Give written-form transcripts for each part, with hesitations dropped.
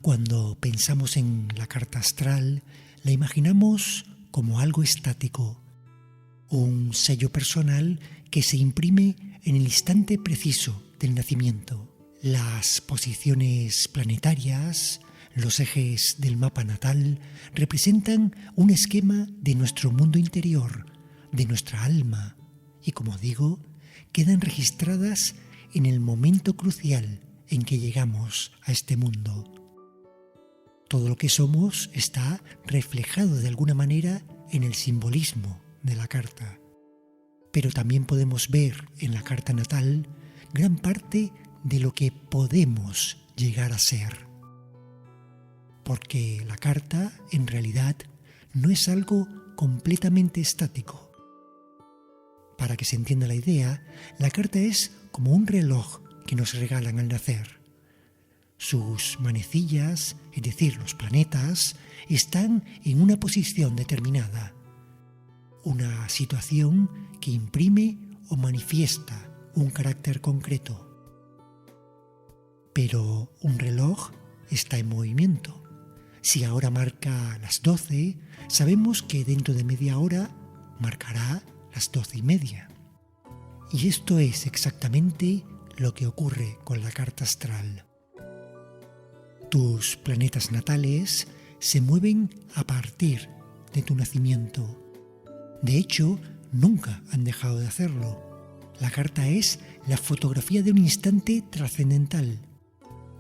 Cuando pensamos en la carta astral, la imaginamos como algo estático, un sello personal que se imprime en el instante preciso del nacimiento. Las posiciones planetarias, los ejes del mapa natal, representan un esquema de nuestro mundo interior, de nuestra alma, y como digo, quedan registradas en el momento crucial en que llegamos a este mundo. Todo lo que somos está reflejado de alguna manera en el simbolismo de la carta. Pero también podemos ver en la carta natal gran parte de lo que podemos llegar a ser. Porque la carta, en realidad, no es algo completamente estático. Para que se entienda la idea, la carta es como un reloj que nos regalan al nacer. Sus manecillas, es decir, los planetas, están en una posición determinada. Una situación que imprime o manifiesta un carácter concreto. Pero un reloj está en movimiento. Si ahora marca las 12, sabemos que dentro de media hora marcará las 12:30. Y esto es exactamente lo que ocurre con la carta astral. Tus planetas natales se mueven a partir de tu nacimiento. De hecho, nunca han dejado de hacerlo. La carta es la fotografía de un instante trascendental,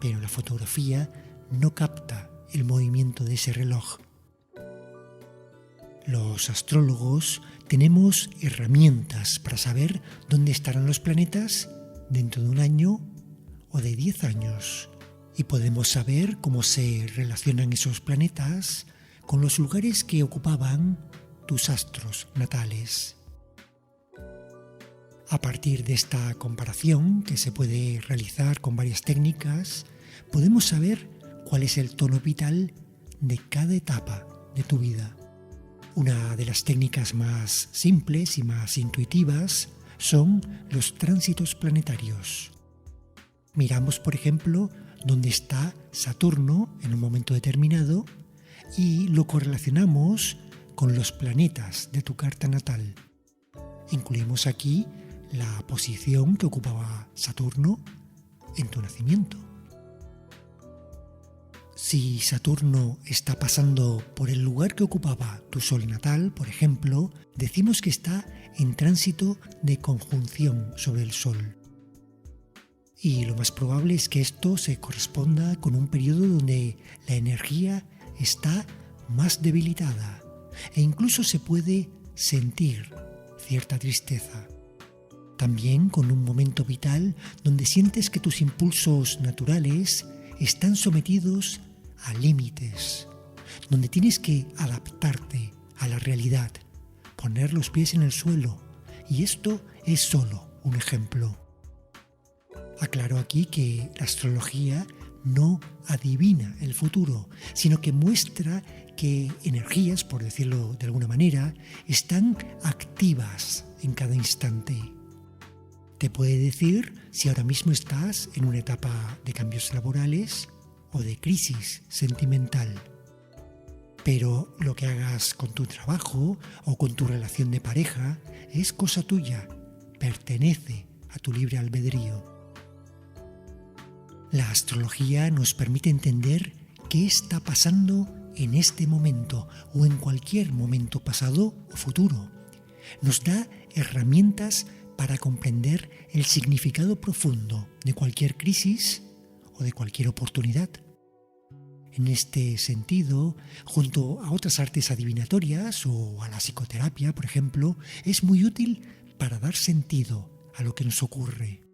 pero la fotografía no capta el movimiento de ese reloj. Los astrólogos tenemos herramientas para saber dónde estarán los planetas dentro de un año o de 10 años. Y podemos saber cómo se relacionan esos planetas con los lugares que ocupaban tus astros natales. A partir de esta comparación, que se puede realizar con varias técnicas, podemos saber cuál es el tono vital de cada etapa de tu vida. Una de las técnicas más simples y más intuitivas son los tránsitos planetarios. Miramos, por ejemplo, dónde está Saturno en un momento determinado y lo correlacionamos con los planetas de tu carta natal. Incluimos aquí la posición que ocupaba Saturno en tu nacimiento. Si Saturno está pasando por el lugar que ocupaba tu Sol natal, por ejemplo, decimos que está en tránsito de conjunción sobre el Sol. Y lo más probable es que esto se corresponda con un periodo donde la energía está más debilitada e incluso se puede sentir cierta tristeza. También con un momento vital donde sientes que tus impulsos naturales están sometidos a límites, donde tienes que adaptarte a la realidad, poner los pies en el suelo, y esto es solo un ejemplo. Aclaro aquí que la astrología no adivina el futuro, sino que muestra que energías, por decirlo de alguna manera, están activas en cada instante. Te puede decir si ahora mismo estás en una etapa de cambios laborales o de crisis sentimental. Pero lo que hagas con tu trabajo o con tu relación de pareja es cosa tuya, pertenece a tu libre albedrío. La astrología nos permite entender qué está pasando en este momento o en cualquier momento pasado o futuro. Nos da herramientas para comprender el significado profundo de cualquier crisis o de cualquier oportunidad. En este sentido, junto a otras artes adivinatorias o a la psicoterapia, por ejemplo, es muy útil para dar sentido a lo que nos ocurre.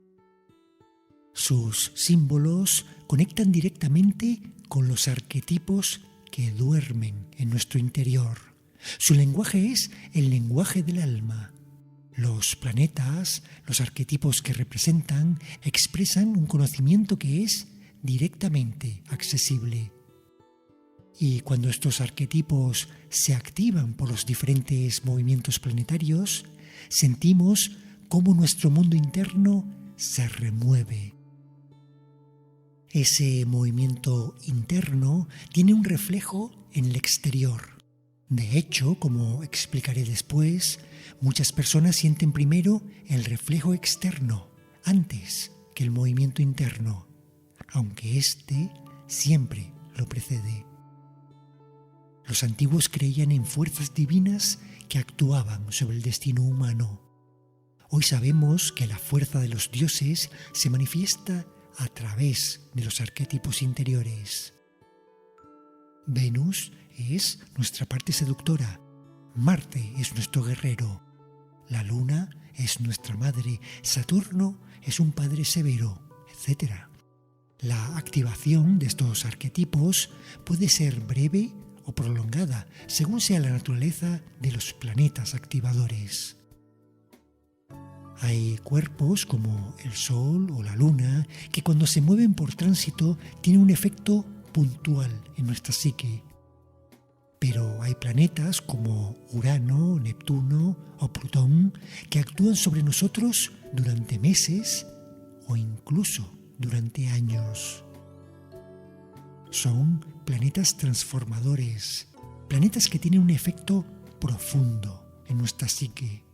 Sus símbolos conectan directamente con los arquetipos que duermen en nuestro interior. Su lenguaje es el lenguaje del alma. Los planetas, los arquetipos que representan, expresan un conocimiento que es directamente accesible. Y cuando estos arquetipos se activan por los diferentes movimientos planetarios, sentimos cómo nuestro mundo interno se remueve. Ese movimiento interno tiene un reflejo en el exterior. De hecho, como explicaré después, muchas personas sienten primero el reflejo externo antes que el movimiento interno, aunque éste siempre lo precede. Los antiguos creían en fuerzas divinas que actuaban sobre el destino humano. Hoy sabemos que la fuerza de los dioses se manifiesta a través de los arquetipos interiores. Venus es nuestra parte seductora, Marte es nuestro guerrero, la Luna es nuestra madre, Saturno es un padre severo, etc. La activación de estos arquetipos puede ser breve o prolongada, según sea la naturaleza de los planetas activadores. Hay cuerpos como el Sol o la Luna que cuando se mueven por tránsito tienen un efecto puntual en nuestra psique. Pero hay planetas como Urano, Neptuno o Plutón que actúan sobre nosotros durante meses o incluso durante años. Son planetas transformadores, planetas que tienen un efecto profundo en nuestra psique.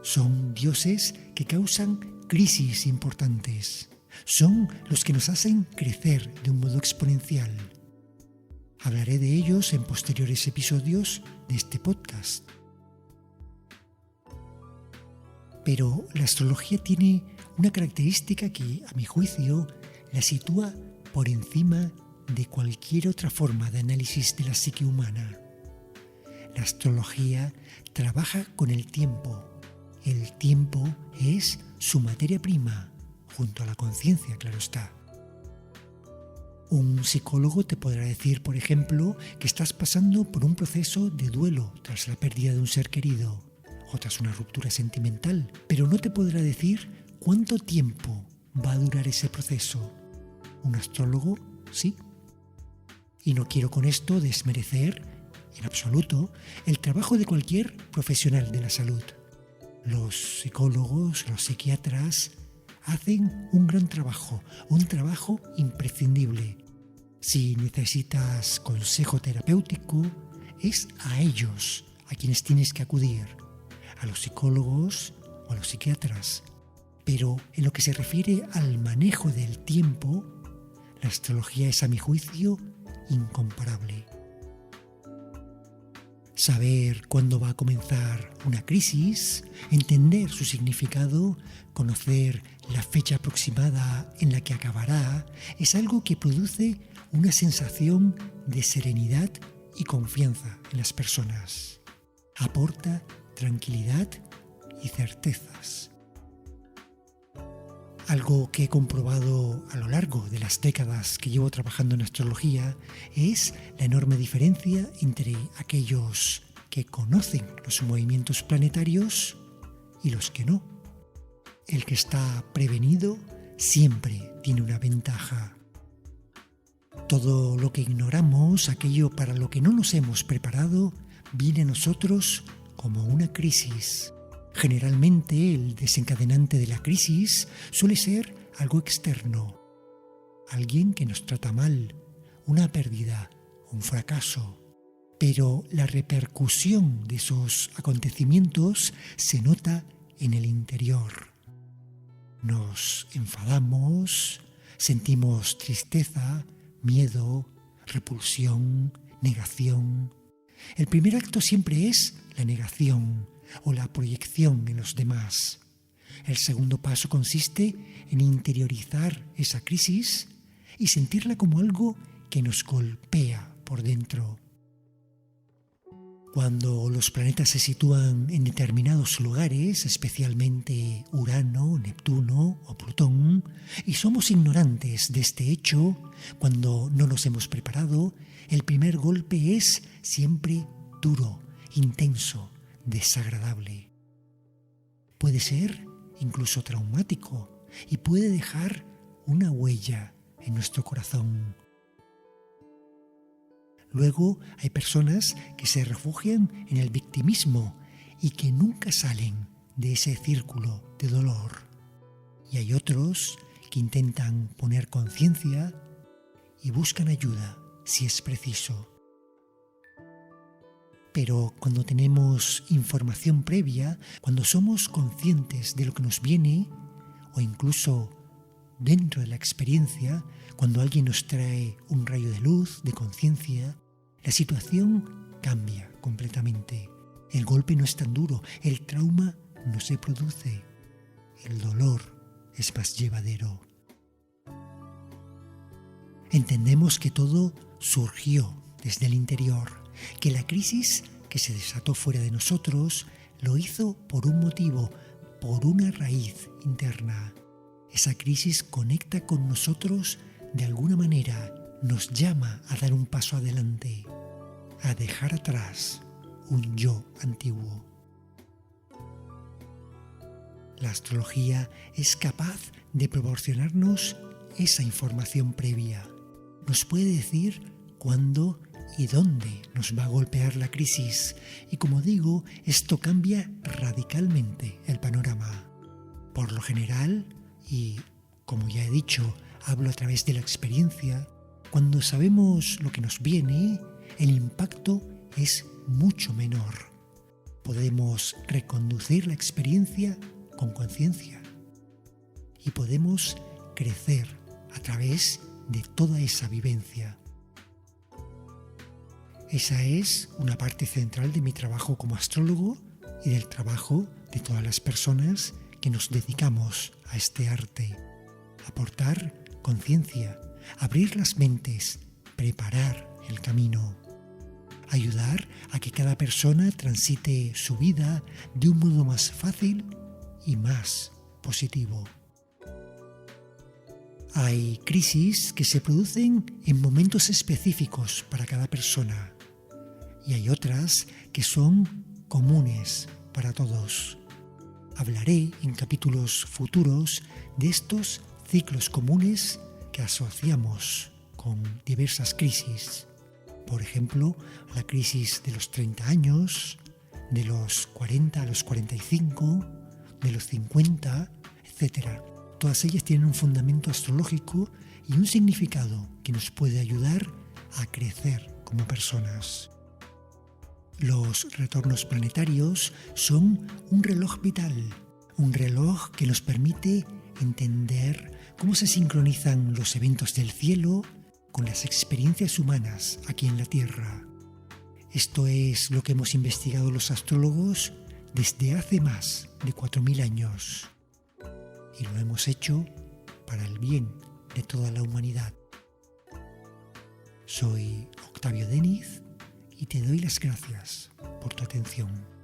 Son dioses que causan crisis importantes. Son los que nos hacen crecer de un modo exponencial. Hablaré de ellos en posteriores episodios de este podcast. Pero la astrología tiene una característica que, a mi juicio, la sitúa por encima de cualquier otra forma de análisis de la psique humana. La astrología trabaja con el tiempo. El tiempo es su materia prima, junto a la conciencia, claro está. Un psicólogo te podrá decir, por ejemplo, que estás pasando por un proceso de duelo tras la pérdida de un ser querido o tras una ruptura sentimental, pero no te podrá decir cuánto tiempo va a durar ese proceso. Un astrólogo, sí. Y no quiero con esto desmerecer, en absoluto, el trabajo de cualquier profesional de la salud. Los psicólogos, los psiquiatras, hacen un gran trabajo, un trabajo imprescindible. Si necesitas consejo terapéutico, es a ellos a quienes tienes que acudir, a los psicólogos o a los psiquiatras. Pero en lo que se refiere al manejo del tiempo, la astrología es, a mi juicio, incomparable. Saber cuándo va a comenzar una crisis, entender su significado, conocer la fecha aproximada en la que acabará, es algo que produce una sensación de serenidad y confianza en las personas. Aporta tranquilidad y certezas. Algo que he comprobado a lo largo de las décadas que llevo trabajando en astrología es la enorme diferencia entre aquellos que conocen los movimientos planetarios y los que no. El que está prevenido siempre tiene una ventaja. Todo lo que ignoramos, aquello para lo que no nos hemos preparado, viene a nosotros como una crisis. Generalmente el desencadenante de la crisis suele ser algo externo, alguien que nos trata mal, una pérdida, un fracaso. Pero la repercusión de esos acontecimientos se nota en el interior. Nos enfadamos, sentimos tristeza, miedo, repulsión, negación. El primer acto siempre es la negación o la proyección en los demás. El segundo paso consiste en interiorizar esa crisis y sentirla como algo que nos golpea por dentro. Cuando los planetas se sitúan en determinados lugares, especialmente Urano, Neptuno o Plutón, y somos ignorantes de este hecho, cuando no nos hemos preparado, el primer golpe es siempre duro, intenso, desagradable. Puede ser incluso traumático y puede dejar una huella en nuestro corazón. Luego hay personas que se refugian en el victimismo y que nunca salen de ese círculo de dolor. Y hay otros que intentan poner conciencia y buscan ayuda si es preciso. Pero cuando tenemos información previa, cuando somos conscientes de lo que nos viene, o incluso dentro de la experiencia, cuando alguien nos trae un rayo de luz, de conciencia, la situación cambia completamente. El golpe no es tan duro, el trauma no se produce, el dolor es más llevadero. Entendemos que todo surgió desde el interior, que la crisis que se desató fuera de nosotros lo hizo por un motivo, por una raíz interna. Esa crisis conecta con nosotros de alguna manera, nos llama a dar un paso adelante, a dejar atrás un yo antiguo. La astrología es capaz de proporcionarnos esa información previa. Nos puede decir cuándo y dónde nos va a golpear la crisis. Y como digo, esto cambia radicalmente el panorama. Por lo general, y como ya he dicho, hablo a través de la experiencia, cuando sabemos lo que nos viene, el impacto es mucho menor. Podemos reconducir la experiencia con conciencia y podemos crecer a través de toda esa vivencia. Esa es una parte central de mi trabajo como astrólogo y del trabajo de todas las personas que nos dedicamos a este arte. Aportar conciencia, abrir las mentes, preparar el camino, ayudar a que cada persona transite su vida de un modo más fácil y más positivo. Hay crisis que se producen en momentos específicos para cada persona y hay otras que son comunes para todos. Hablaré en capítulos futuros de estos ciclos comunes que asociamos con diversas crisis. Por ejemplo, la crisis de los 30 años, de los 40 a los 45, de los 50, etc. Todas ellas tienen un fundamento astrológico y un significado que nos puede ayudar a crecer como personas. Los retornos planetarios son un reloj vital, un reloj que nos permite entender cómo se sincronizan los eventos del cielo con las experiencias humanas aquí en la Tierra. Esto es lo que hemos investigado los astrólogos desde hace más de 4.000 años. Y lo hemos hecho para el bien de toda la humanidad. Soy Octavio Deniz y te doy las gracias por tu atención.